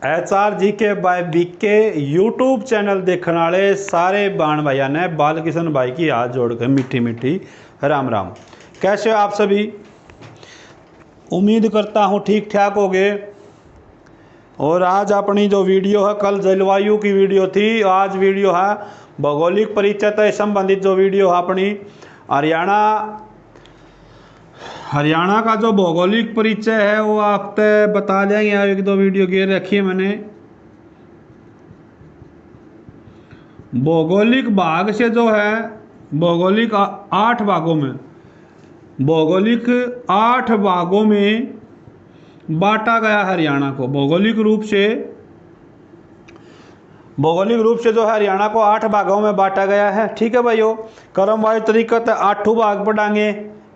HRGK by BK YouTube channel देखने वाले सारे बाण भाइयों ने बालकिशन भाई की हाथ जोड़ कर मीठी मीठी राम राम। कैसे हो आप सभी? उम्मीद करता हूँ ठीक ठाक हो गए। और आज अपनी जो वीडियो है, कल जलवायु की वीडियो थी, आज वीडियो है भौगोलिक परिचय से संबंधित जो वीडियो है अपनी हरियाणा का जो भौगोलिक परिचय है वो आप तक बता देंगे। एक दो वीडियो गिर रखी है मैंने। भौगोलिक भाग से जो है भौगोलिक 8 भागों में बांटा गया हरियाणा को। भौगोलिक रूप से जो है हरियाणा को 8 भागों में बांटा गया है। ठीक है भाइयों, क्रमवार तरीके से 8 भाग पढ़ाएंगे।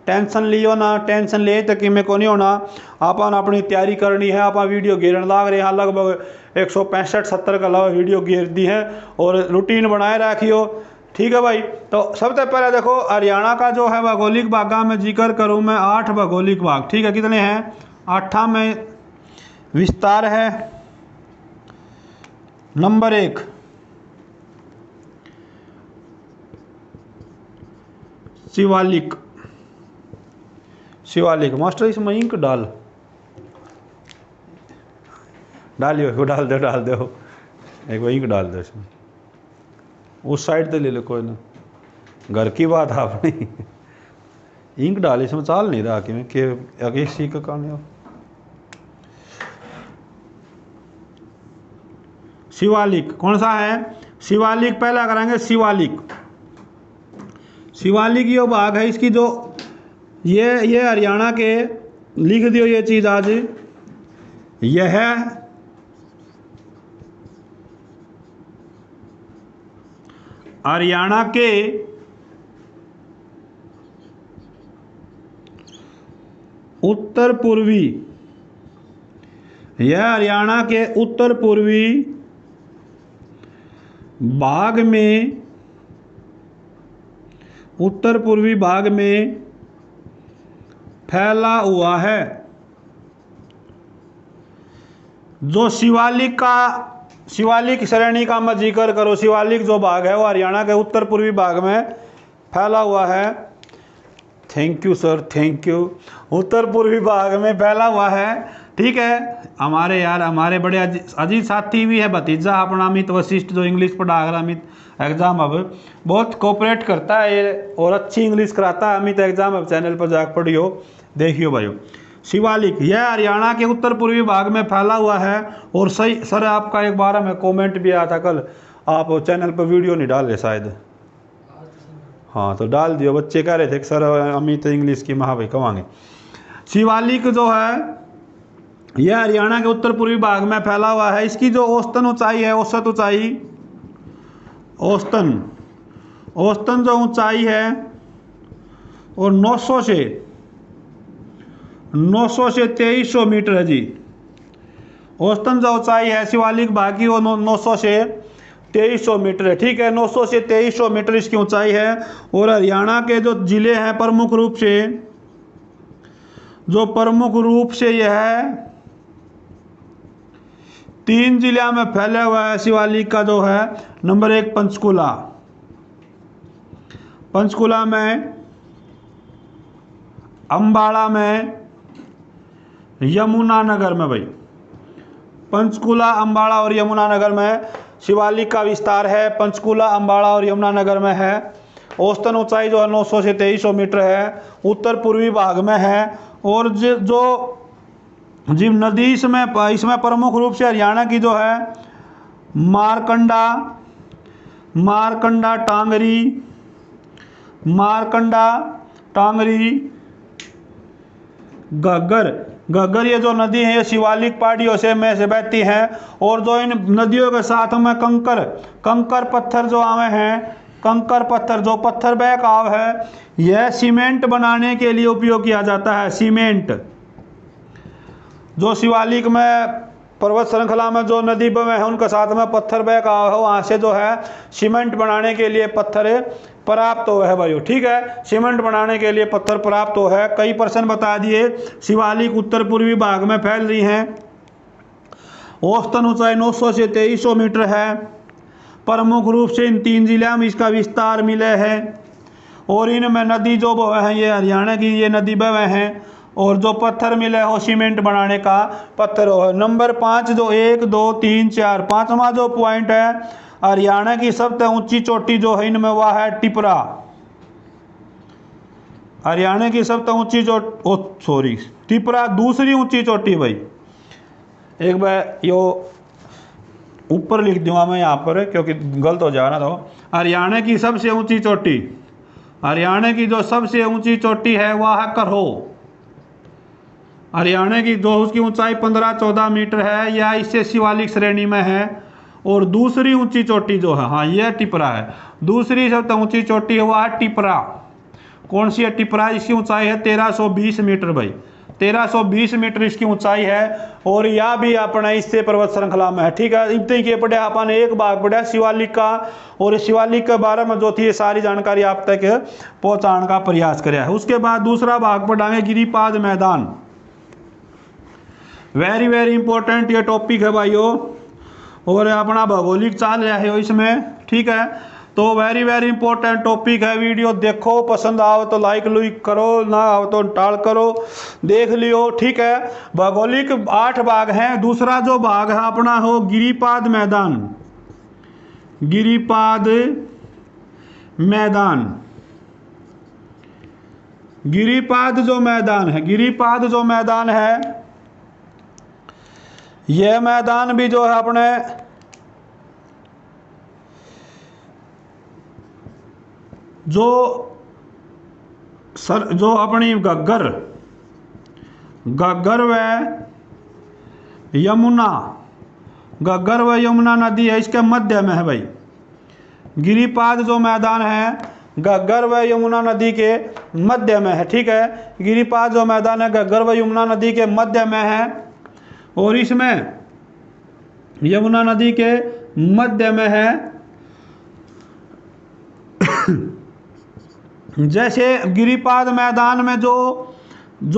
टेंशन लियो ना, टेंशन ले तक में को नहीं होना। अपन अपनी तैयारी करनी है। आप वीडियो घेरन लाग रहे हैं, लगभग 165-70 के अलावा वीडियो घेर दी है और रूटीन बनाए रखियो। ठीक है भाई, तो सबसे पहले देखो हरियाणा का जो है भौगोलिक भागा में जिक्र करूं मैं 8 भौगोलिक भाग। ठीक है, कितने हैं? 8 में विस्तार है। नंबर 1 शिवालिक। मास्टर इसमें इंक डालियो, डाल दो एक बार इंक डाल दो इसमें। उस साइड से ले लो, कोई ना, घर की बात है अपनी। इंक डाल इसमें, चाल नहीं रहा कि मैं आगे सीख का कहानी हो। शिवालिक कौन सा है? शिवालिक पहला करेंगे। शिवालिक ये भाग है इसकी जो ये हरियाणा के, लिख दियो ये चीज आज, यह हरियाणा के उत्तर पूर्वी भाग में फैला हुआ है। जो शिवालिक श्रेणी का मैं जिक्र करो, शिवालिक जो भाग है वो हरियाणा के उत्तर पूर्वी भाग में फैला हुआ है। Thank you sir, thank you. उत्तर पूर्वी भाग में फैला हुआ है। ठीक है, हमारे बड़े अजीज साथी भी है, भतीजा अपना अमित वशिष्ठ, जो इंग्लिश पढ़ा कर अमित एग्जाम अब बहुत कोऑपरेट करता है और अच्छी इंग्लिश कराता है। अमित एग्जाम अब चैनल पर जाकर पढ़ियो, देखियो भाइयों। शिवालिक यह हरियाणा के उत्तर पूर्वी भाग में फैला हुआ है। और सही सर, आपका एक बार में कमेंट भी आया था कल, आप चैनल पर वीडियो नहीं डाल रहे शायद। हाँ तो डाल दियो, बच्चे कह रहे थे कि सर अमित इंग्लिश की महा भाई कमांगे। शिवालिक जो है यह हरियाणा के उत्तर पूर्वी भाग में फैला हुआ है। इसकी जो औसतन ऊंचाई है, औसतन जो ऊंचाई है और 900 से 2300 मीटर है जी। औसतन जो ऊंचाई है शिवालिक भाग की वो 900 से 2300 मीटर है। ठीक है, 900 से 2300 मीटर इसकी ऊंचाई है। और हरियाणा के जो जिले हैं प्रमुख रूप से यह 3 जिलों में फैला हुआ है। शिवालिक का जो है नंबर 1 पंचकुला में, अम्बाड़ा में, यमुनानगर में। भाई पंचकुला, अम्बाड़ा और यमुनानगर में शिवालिक का विस्तार है। पंचकुला, अम्बाड़ा और यमुनानगर में है। औसतन ऊंचाई जो है 900 से 2300 मीटर है, उत्तर पूर्वी भाग में है। और जो जीव नदी इसमें प्रमुख रूप से हरियाणा की जो है मारकंडा, टांगरी, घग्गर ये जो नदी है ये शिवालिक पहाड़ियों में से बहती है। और जो इन नदियों के साथ में कंकर पत्थर जो आवे हैं, जो पत्थर बहकाव है, यह सीमेंट बनाने के लिए उपयोग किया जाता है। सीमेंट जो शिवालिक में पर्वत श्रृंखला में जो नदी बहे हैं उनके साथ में पत्थर बहकाव है, वहाँ से जो है सीमेंट बनाने के लिए पत्थर प्राप्त हो है भाइयों। ठीक है, सीमेंट बनाने के लिए पत्थर प्राप्त हो है। कई प्रश्न बता दिए। शिवालिक उत्तर पूर्वी भाग में फैल रही हैं। औसतन ऊंचाई 900 से 2300 मीटर है। प्रमुख रूप से इन 3 जिलों में इसका विस्तार मिले है। और इनमें नदी जो बहे हैं, ये हरियाणा की ये नदी बहे हैं। और जो पत्थर मिले हो सीमेंट बनाने का पत्थर हो। नंबर 5 जो 1 2 3 4 5वां जो पॉइंट है, हरियाणा की सबसे ऊंची चोटी जो है इनमें वह है टिपरा। हरियाणा की सबसे ऊंची टिपरा दूसरी ऊंची चोटी भाई। एक बार यो ऊपर लिख दूंगा मैं यहाँ पर क्योंकि गलत हो जाएगा ना। तो हरियाणा की सबसे ऊंची चोटी, हरियाणा की जो सबसे ऊंची चोटी है वह है करहो। हरियाणा की जो उसकी ऊंचाई 15-14 मीटर है, या इससे शिवालिक श्रेणी में है। और दूसरी ऊंची चोटी जो है, हाँ यह टिपरा है। दूसरी सबसे ऊंची चोटी है वह टिपरा। कौन सी है? टिपरा। इसकी ऊंचाई है 1320 मीटर भाई। 1320 मीटर इसकी ऊंचाई है। और यह भी अपना इससे पर्वत श्रृंखला में है। ठीक है, इतने के पढ़े अपन एक भाग पढ़ा शिवालिक का। और शिवालिक के बारे में जो थी ये सारी जानकारी आप तक पहुंचाने का प्रयास कराया है। उसके बाद दूसरा भाग पढ़ाएंगे गिरिपाद मैदान। वेरी वेरी इंपॉर्टेंट ये टॉपिक है भाइयों। और अपना भौगोलिक चाल रहा है इसमें। ठीक है, तो वेरी वेरी इंपॉर्टेंट टॉपिक है। वीडियो देखो, पसंद आओ तो लाइक लुइक करो, ना आओ तो टाल करो, देख लियो। ठीक है, भौगोलिक 8 भाग हैं। दूसरा जो भाग है अपना हो गिरिपाद मैदान। गिरिपाद मैदान, गिरिपाद जो मैदान है, गिरिपाद जो मैदान है, यह मैदान भी जो है अपने जो अपनी घग्गर व यमुना, घग्गर व यमुना नदी है, इसके मध्य में है भाई। गिरिपाद जो मैदान है घग्गर व यमुना नदी के मध्य में है। ठीक है, गिरिपाद जो मैदान है घग्गर व यमुना नदी के मध्य में है। और इसमें यमुना नदी के मध्य में है। जैसे गिरिपाद मैदान में जो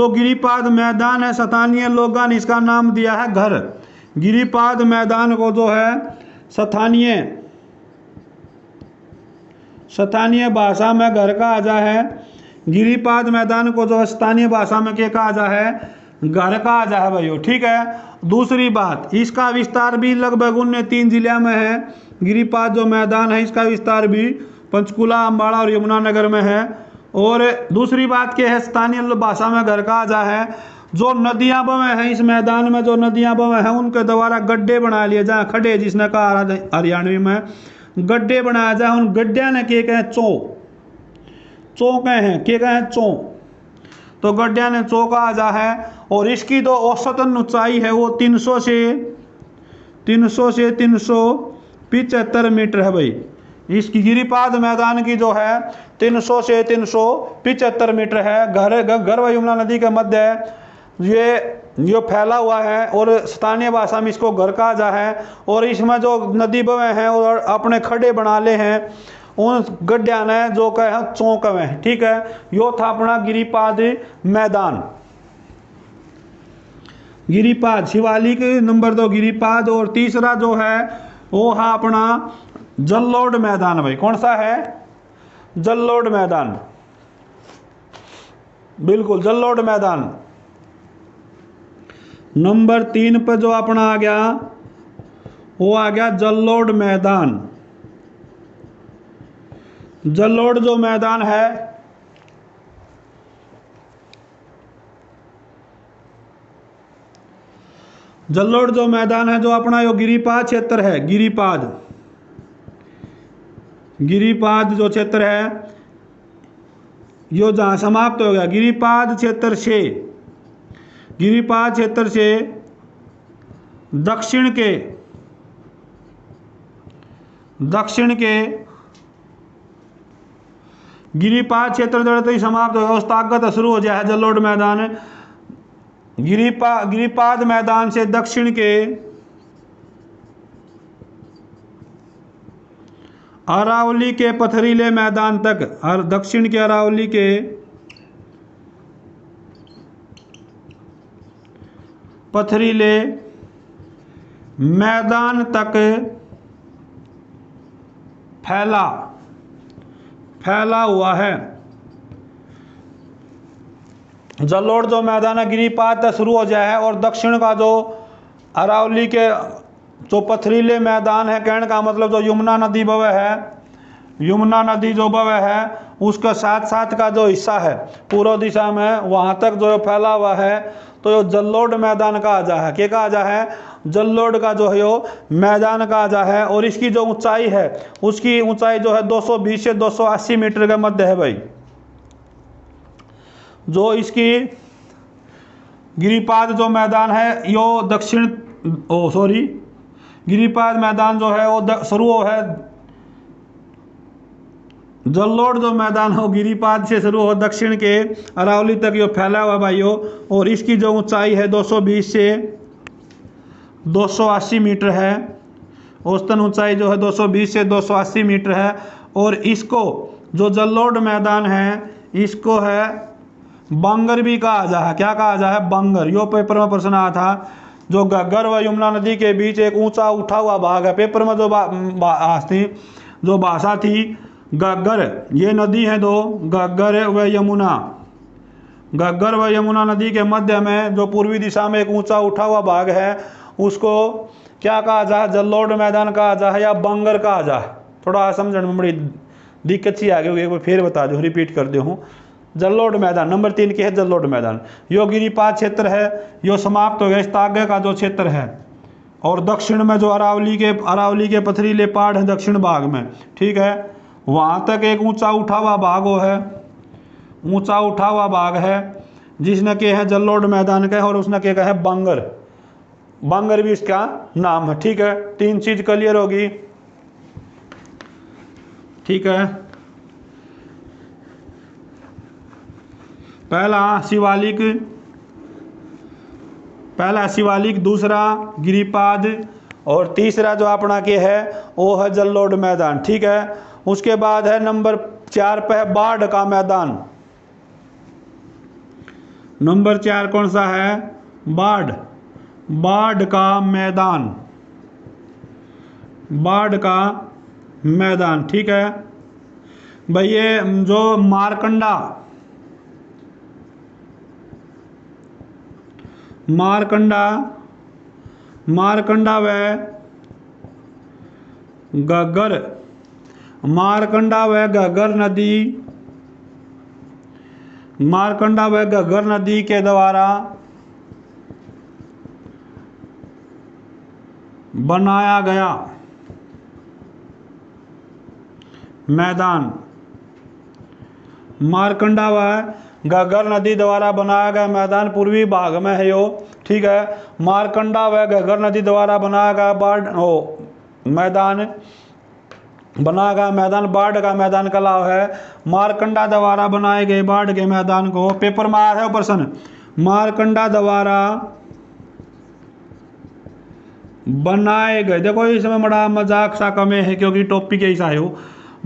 गिरिपाद मैदान है, स्थानीय लोगों ने इसका नाम दिया है घर। गिरिपाद मैदान को जो है स्थानीय भाषा में घर कहा जा है। गिरिपाद मैदान को जो है स्थानीय भाषा में क्या कहा जा है? घर कहा जा है भाइयों। ठीक है, दूसरी बात, इसका विस्तार भी लगभग उन 3 जिलों में है। गिरिपाद जो मैदान है इसका विस्तार भी पंचकुला, अम्बाड़ा और यमुनानगर में है। और दूसरी बात क्या है? स्थानीय भाषा में घर कहा जा है। जो नदियां बहे हैं इस मैदान में, जो नदियां बहे हैं उनके द्वारा गड्ढे बना लिए जाए, खड्डे जिसने कहा हरियाणवी में, गड्ढे बनाया जाए। उन गड्ढे ने क्या कहे? चो कहे क्या कहे? चो। तो गड्ढे ने चो कहा जा है। और इसकी जो औसतन ऊंचाई है वो 300 से 375 मीटर है भाई। इसकी गिरिपाद मैदान की जो है 300 से 375 मीटर है। घर व यमुना नदी के मध्य है ये फैला हुआ है। और स्थानीय भाषा में इसको घर कहा जा है। और इसमें जो नदी बहे हैं और अपने खड्डे बना ले हैं, उन गड्ढा ने जो कहे चौक में। ठीक है, यो था अपना गिरिपाद मैदान। गिरिपाद शिवालिक नंबर 2 गिरिपाद। और तीसरा जो है वो है अपना जल्लोड मैदान भाई। कौन सा है? जल्लोड मैदान, बिल्कुल जल्लोड मैदान। नंबर 3 पर जो अपना आ गया वो आ गया जल्लोड मैदान। जल्लोड जो मैदान है जल्लोड जो मैदान है जो अपना यो गिरिपाद क्षेत्र है। गिरिपाद जो क्षेत्र है यो जहाँ समाप्त हो गया गिरिपाद क्षेत्र से दक्षिण के गिरिपाद क्षेत्र जड़ते ही समाप्त हो गया, उस ताकत शुरू हो जाए जल्लोड मैदान। गिरिपाद मैदान से दक्षिण के अरावली के पथरीले मैदान तक, और दक्षिण के अरावली के पथरीले मैदान तक फैला हुआ है। जलोढ़ जो मैदान है गिरिपाद से शुरू हो जाए है और दक्षिण का जो अरावली के जो पथरीले मैदान है, कहने का मतलब जो यमुना नदी बह है, यमुना नदी जो बह है उसका साथ साथ का जो हिस्सा है पूर्व दिशा में वहाँ तक जो फैला हुआ है, तो जलोढ़ मैदान कहा जा है। क्या कहा जा है? जलोढ़ का जो है यो मैदान कहा जा है। और इसकी जो ऊंचाई है उसकी ऊंचाई जो है 220 से 280 मीटर के मध्य है भाई। जो इसकी गिरिपाद जो मैदान है यो दक्षिण गिरिपाद मैदान जो है वो शुरू है, जलोढ़ जो मैदान हो गिरिपाद से शुरू हो दक्षिण के अरावली तक यो फैला हुआ भाइयों। और इसकी जो ऊंचाई है 220 से 280 मीटर है। औसतन ऊंचाई जो है 220 से 280 मीटर है। और इसको जो जलोढ़ मैदान है इसको है बंगर भी कहा जा है। क्या कहा जा है? बंगर। यो पेपर में प्रश्न आया था। जो घग्गर व यमुना नदी के बीच एक ऊंचा उठा हुआ भाग है। पेपर में जो भाषा थी घग्गर, ये नदी है दो, घग्गर व यमुना। घग्गर व यमुना नदी के मध्य में जो पूर्वी दिशा में एक ऊंचा उठा हुआ भाग है उसको क्या कहा जाए? जलोढ़ मैदान कहा जाए या बंगर कहा जाए। थोड़ा समझने में बड़ी दिक्कत सी आ गई, एक बार फिर बता दो, रिपीट कर दो हूँ। जलोढ़ मैदान नंबर 3 की है जलोढ़ मैदान। यो गिरिपाद क्षेत्र है, यो समाप्त हो गया इस आगे का जो क्षेत्र है। और दक्षिण में जो अरावली के पथरीले पहाड़ है दक्षिण भाग में, ठीक है, वहाँ तक एक ऊंचा उठा हुआ भाग है, ऊंचा उठा हुआ भाग है जिसने के है जलोढ़ मैदान का, और उसने के है बंगर। बंगर भी इसका नाम है। ठीक है, 3 चीज क्लियर होगी। ठीक है, पहला शिवालिक, दूसरा गिरिपाद, और तीसरा जो अपना के है वो है जलोढ़ मैदान। ठीक है, उसके बाद है नंबर 4 पे है बाढ़ का मैदान। नंबर 4 कौन सा है? बाढ़ का मैदान, बाढ़ का मैदान। ठीक है भाई, ये जो मारकंडा व घग्गर, मारकंडा व घग्गर नदी के द्वारा बनाया गया मैदान। मारकंडा व घग्गर नदी द्वारा बनाया गया मैदान पूर्वी भाग में है यो। ठीक है, मारकंडा व घग्गर नदी द्वारा बनाया गया मैदान बाढ़ का मैदान कला है। मारकंडा द्वारा बनाए गए बाढ़ के मैदान को पेपर में आया है प्रश्न, मारकंडा द्वारा बनाए गए। देखो इसमें बड़ा मजाक सा कमे है क्योंकि टॉपिक ऐसा है।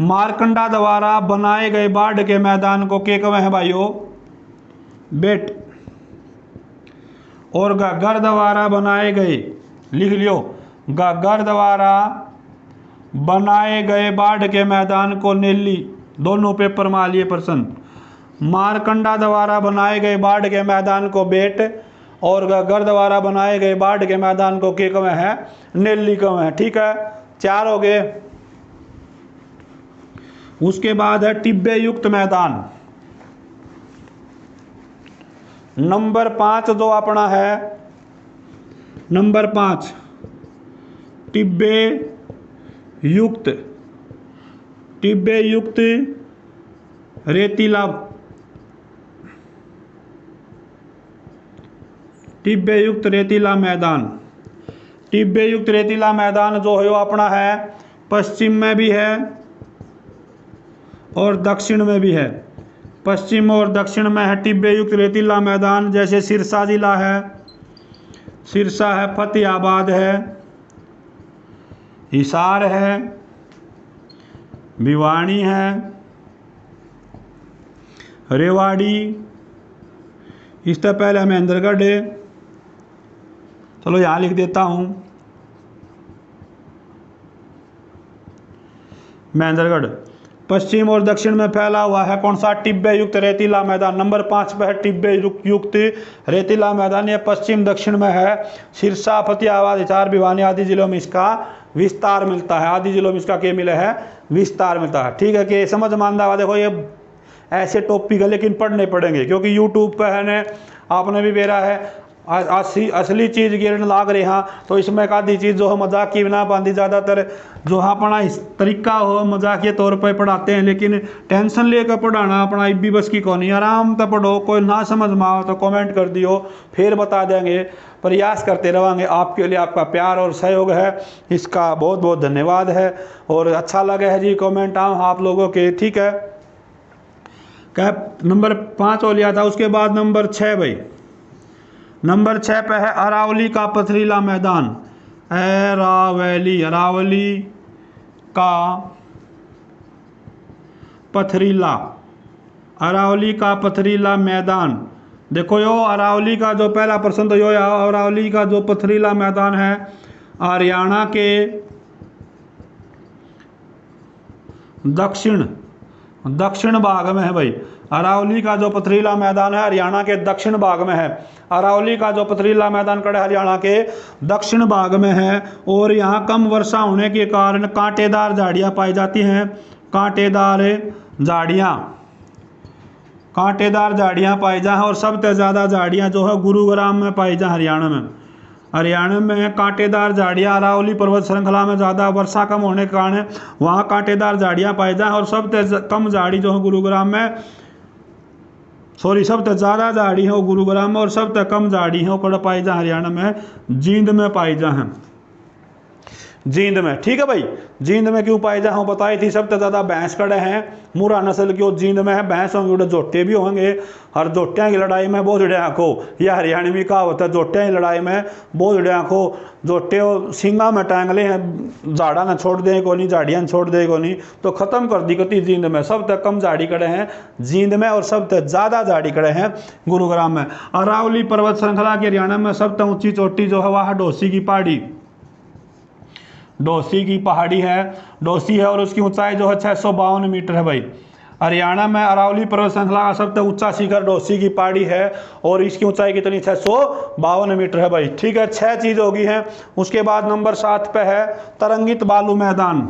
मारकंडा द्वारा बनाए गए बाढ़ के मैदान को क्या कहे हैं भाइयों? बेट। और घग्गर द्वारा बनाए गए, लिख लियो, घग्गर द्वारा बनाए गए बाढ़ के मैदान को नेल्ली। दोनों पेपर में लिए प्रश्न। मारकंडा द्वारा बनाए गए बाढ़ के मैदान को बेट, और घग्गर द्वारा बनाए गए बाढ़ के मैदान को क्या कहे हैं? नेल्ली कहे हैं। ठीक है, 4 हो गए। उसके बाद है टिब्बे युक्त मैदान। नंबर 5 जो अपना है, नंबर 5 टिब्बे युक्त रेतीला, टिब्बे युक्त रेतीला मैदान। टिब्बे युक्त रेतीला मैदान जो है वो अपना है पश्चिम में भी है और दक्षिण में भी है। पश्चिम और दक्षिण में है टिब्बे युक्त रेतीला मैदान। जैसे सिरसा जिला है, सिरसा है, फतेहाबाद है, हिसार है, भिवानी है, रेवाड़ी, इससे पहले महेंद्रगढ़ है। चलो यहाँ लिख देता हूँ, महेंद्रगढ़। पश्चिम और दक्षिण में फैला हुआ है कौन सा? टिब्बे युक्त रेतीला मैदान। नंबर 5 पे है टिब्बे युक्त रेतीला मैदान, ये पश्चिम दक्षिण में है। सिरसा, फतेहाबाद, हिसार, भिवानी आदि जिलों में इसका विस्तार मिलता है। आदि जिलों में इसका क्या मिला है? विस्तार मिलता है। ठीक है कि समझ मानदा हुआ। देखो ये ऐसे टॉपिक है लेकिन पढ़ने पड़ेंगे क्योंकि यूट्यूब पे है ने आपने भी बेरा है असली चीज़ गिरन लाग रहे हाँ, तो इसमें एक आधी चीज़ जो है मजाक की बना पाती। ज़्यादातर जो है अपना इस तरीका हो मजाक तौर पर पढ़ाते हैं, लेकिन टेंशन लेकर पढ़ाना अपना भी बस की कौन। आराम से पढ़ो, कोई ना समझ में आओ तो कमेंट कर दियो, फिर बता देंगे। प्रयास करते रहेंगे। आपके लिए आपका प्यार और सहयोग है, इसका बहुत बहुत धन्यवाद है। और अच्छा लगे है जी कमेंट आप लोगों के। ठीक है, क्या नंबर 5 हो लिया था। उसके बाद नंबर 6 भाई, नंबर 6 पे है अरावली का पथरीला मैदान। अरावली का पथरीला, अरावली का पथरीला मैदान। देखो यो अरावली का जो पहला प्रश्न तो यो अरावली का जो पथरीला मैदान है हरियाणा के दक्षिण भाग में है भाई। अरावली का जो पथरीला मैदान है हरियाणा के दक्षिण भाग में है। अरावली का जो पथरीला मैदान कड़ा हरियाणा के दक्षिण भाग में है और यहाँ कम वर्षा होने के कारण कांटेदार झाड़ियाँ पाई जाती हैं। कांटेदार झाड़ियाँ पाई जाए और सबसे ज़्यादा झाड़ियाँ जो है गुरुग्राम में पाई जाए। हरियाणा में कांटेदार झाड़ियाँ अरावली पर्वत श्रृंखला में ज़्यादा वर्षा कम होने के कारण वहाँ कांटेदार झाड़ियाँ पाई जाए और सबसे कम झाड़ी जो है गुरुग्राम में, सबसे ज़्यादा झाड़ी है वो गुरुग्राम में और सबसे कम झाड़ी है वो कड़ा पाई जाए हरियाणा में, जींद में पाई जाए। जींद में, ठीक है भाई। जींद में क्यों पाए जाए बताई थी। सबसे ज़्यादा भैंस कड़े हैं मुरा नस्ल की, और जींद में है। भैंस होंगे उड़े जोटे भी होंगे। हर जोटियाँ की लड़ाई में बहुत जुड़े आँखों, यह हरियाणवी कहावत है। जोटियाँ की लड़ाई में बहुत जुड़े आँखों। जोटे और सिंगा में टांगले हैं, झाड़ा न छोड़ दे को नहीं, झाड़ियाँ न छोड़ दे को नहीं, तो ख़त्म कर दी कती जींद में। सबसे कम झाड़ी कड़े हैं जींद में और सबसे ज़्यादा झाड़ी कड़े हैं गुरुग्राम में। अरावली पर्वत श्रृंखला के हरियाणा में सबसे ऊँची चोटी जो है वह डोसी की पहाड़ी है। डोसी है और उसकी ऊंचाई जो है 652 मीटर है भाई। हरियाणा में अरावली पर्वत श्रृंखला का सबसे ऊंचा शिखर डोसी की पहाड़ी है और इसकी ऊंचाई कितनी? 652 मीटर है भाई। ठीक है, 6 चीज होगी है। उसके बाद नंबर 7 पे है तरंगित बालू मैदान।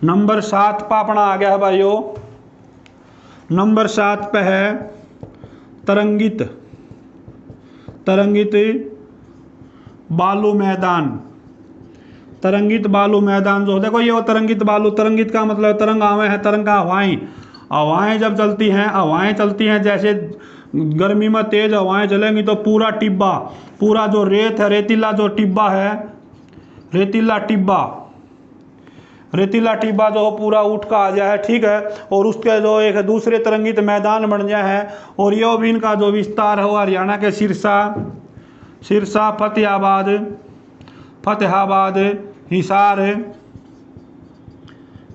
नंबर 7 पे अपना आ गया है भाइयों। नंबर 7 पे है तरंगित बालू मैदान। तरंगित बालू मैदान जो देखो ये वो तरंगित बालू, तरंगित का मतलब तरंग आवे है, तरंग का हवाएं जब चलती हैं जैसे गर्मी में तेज हवाएं चलेंगी तो पूरा टिब्बा, पूरा जो रेत है, रेतीला जो टिब्बा है, रेतीला टिब्बा जो पूरा उठ का आ जाए है। ठीक है, और उसके जो एक दूसरे तरंगित मैदान बन जाए हैं और ये भी इनका जो विस्तार है वो हरियाणा के सिरसा, फतेहाबाद, हिसार,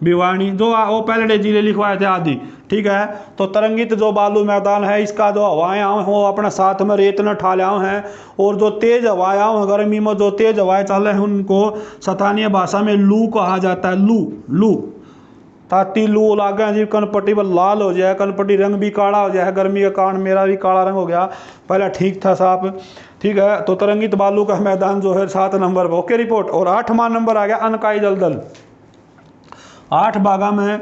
भिवानी जो वो पहले जिले लिखवाए थे आदि। ठीक है, तो तरंगित जो बालू मैदान है इसका जो हवाएं हो अपने साथ में रेत न ठाले हैं और जो तेज हवाएं हैं गर्मी में जो तेज हवाएं चल रहे हैं उनको स्थानीय भाषा में लू कहा जाता है। लू ताती लू लागे जी कनपट्टी पर लाल हो जाए, कनपट्टी रंग भी काला हो जाए। गर्मी के कारण मेरा भी काला रंग हो गया, पहले ठीक था साहब। ठीक है, तो तरंगित बालू का मैदान जो है 7 नंबर पर। Okay report. और 8वां नंबर आ गया अनकाई दलदल। 8 भागा में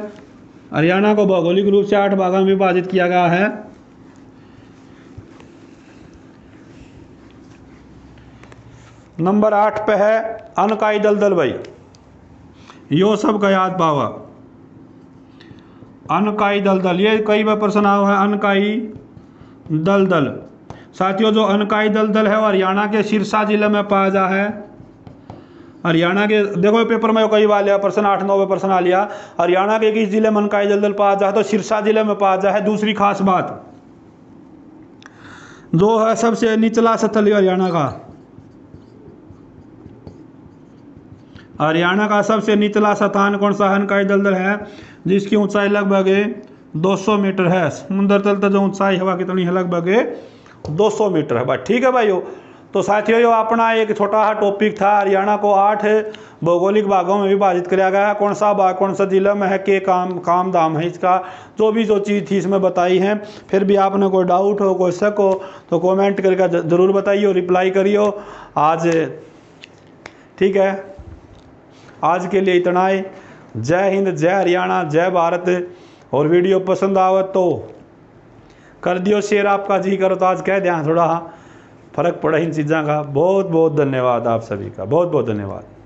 हरियाणा को भौगोलिक रूप से 8 भागों में विभाजित किया गया है। नंबर 8 पे है अनकाई दलदल भाई। यो सब का याद पावा अनकाई दलदल, ये कई बार प्रश्न आया है। अनकाई दलदल साथियों, जो अनकाई दलदल है वो हरियाणा के सिरसा जिले में पाया जा है। हरियाणा के देखो पेपर में कई बार लिया प्रश्न, 8-9 में प्रश्न आ लिया। हरियाणा के किस जिले में अनकाई दलदल पाया जाए तो सिरसा जिले में पाया जाए। दूसरी खास बात जो है सबसे निचला स्थल हरियाणा का सबसे निचला स्थान कौन सा अनकाई दलदल है, जिसकी ऊंचाई लगभग 200 मीटर है। समुद्र तल तक जो ऊंचाई हवा कितनी है लगभग 200 मीटर है भाई। ठीक है भाइयों, तो साथियों यो अपना एक छोटा सा टॉपिक था। हरियाणा को 8 भौगोलिक भागों में विभाजित किया गया है। कौन सा भाग कौन सा जिला में है, के काम दाम है इसका, जो चीज़ थी इसमें बताई है। फिर भी आपने कोई डाउट हो, कोई शक हो तो कमेंट करके ज़रूर बताइए, रिप्लाई करियो। आज ठीक है, आज के लिए इतना ही। जय हिंद, जय हरियाणा, जय भारत। और वीडियो पसंद आवे तो कर दियो शेयर, आपका जी करो तो आज कह दें थोड़ा फ़र्क पड़ा इन चीज़ों का। बहुत बहुत धन्यवाद आप सभी का, बहुत बहुत धन्यवाद।